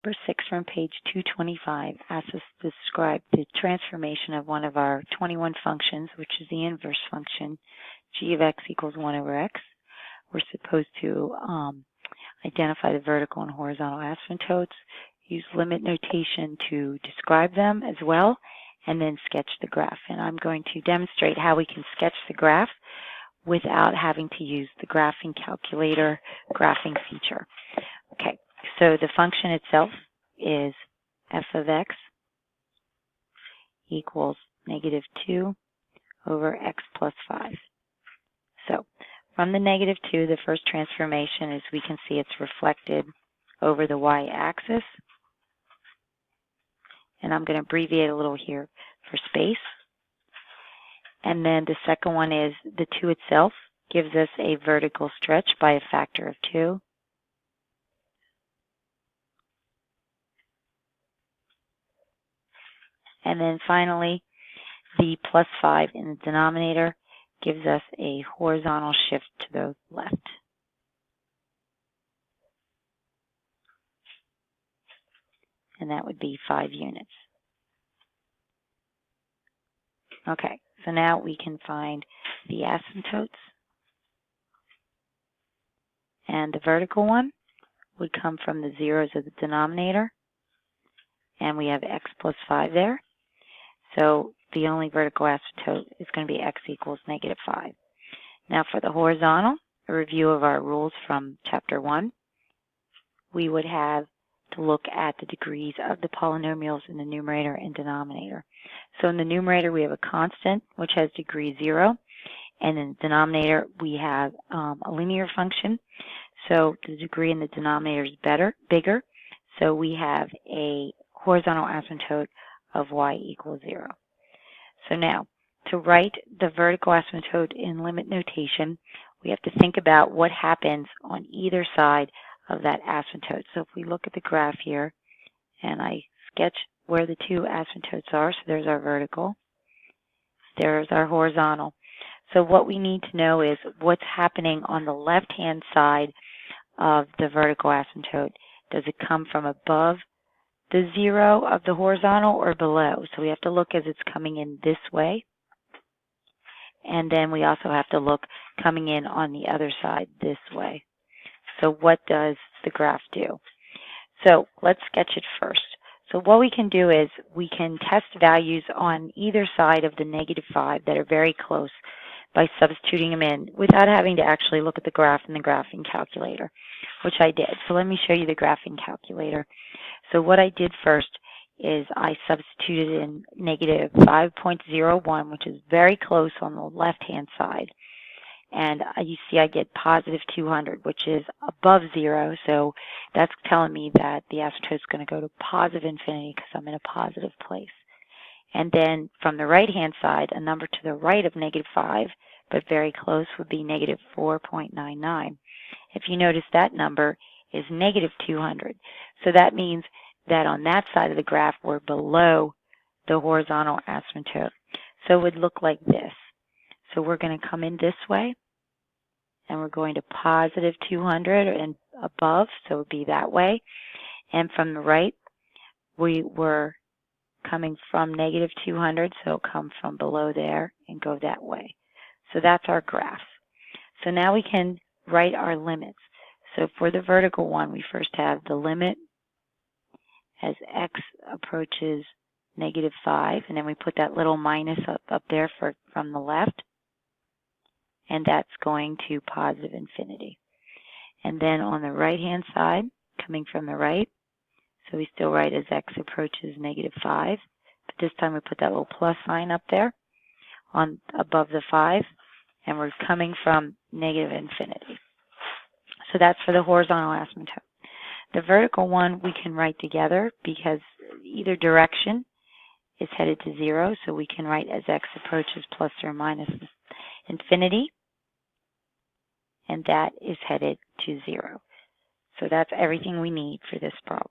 Number 6 from page 225 asks us to describe the transformation of one of our 21 functions, which is the inverse function, g of x equals 1 over x. We're supposed to identify the vertical and horizontal asymptotes, use limit notation to describe them as well, and then sketch the graph. And I'm going to demonstrate how we can sketch the graph without having to use the graphing calculator graphing feature. Okay, so the function itself is f of x equals negative 2 over x plus 5. So from the negative 2, the first transformation is we can see it's reflected over the y-axis. And I'm going to abbreviate a little here for space. And then the second one is the 2 itself gives us a vertical stretch by a factor of 2. And then finally, the plus 5 in the denominator gives us a horizontal shift to the left. And that would be 5 units. Okay, so now we can find the asymptotes. And the vertical one would come from the zeros of the denominator. And we have x plus 5 there. So the only vertical asymptote is going to be x equals negative 5. Now for the horizontal, a review of our rules from chapter 1, we would have to look at the degrees of the polynomials in the numerator and denominator. So in the numerator, we have a constant, which has degree 0. And in the denominator, we have a linear function. So the degree in the denominator is bigger. So we have a horizontal asymptote of y equals 0. So now, to write the vertical asymptote in limit notation, we have to think about what happens on either side of that asymptote. So if we look at the graph here, and I sketch where the 2 asymptotes are, so there's our vertical, there's our horizontal. So what we need to know is what's happening on the left-hand side of the vertical asymptote. Does it come from above the 0 of the horizontal or below? So we have to look as it's coming in this way. And then we also have to look coming in on the other side this way. So what does the graph do? So let's sketch it first. So what we can do is we can test values on either side of the negative 5 that are very close by substituting them in without having to actually look at the graph in the graphing calculator, which I did. So let me show you the graphing calculator. So what I did first is I substituted in negative 5.01, which is very close on the left-hand side. And you see I get positive 200, which is above 0. So that's telling me that the asymptote is going to go to positive infinity because I'm in a positive place. And then from the right-hand side, a number to the right of negative 5, but very close, would be negative 4.99. If you notice, that number is negative 200. So that means that on that side of the graph, we're below the horizontal asymptote. So it would look like this. So we're going to come in this way, and we're going to positive 200 and above, so it would be that way. And from the right, we were coming from negative 200, so come from below there and go that way. So that's our graph. So now we can write our limits. So for the vertical one, we first have the limit as x approaches negative 5, and then we put that little minus up there from the left, and that's going to positive infinity. And then on the right-hand side, coming from the right, so we still write as x approaches negative 5, but this time we put that little plus sign up there on above the 5, and we're coming from negative infinity. So that's for the horizontal asymptote. The vertical one we can write together because either direction is headed to 0, so we can write as x approaches plus or minus infinity, and that is headed to 0. So that's everything we need for this problem.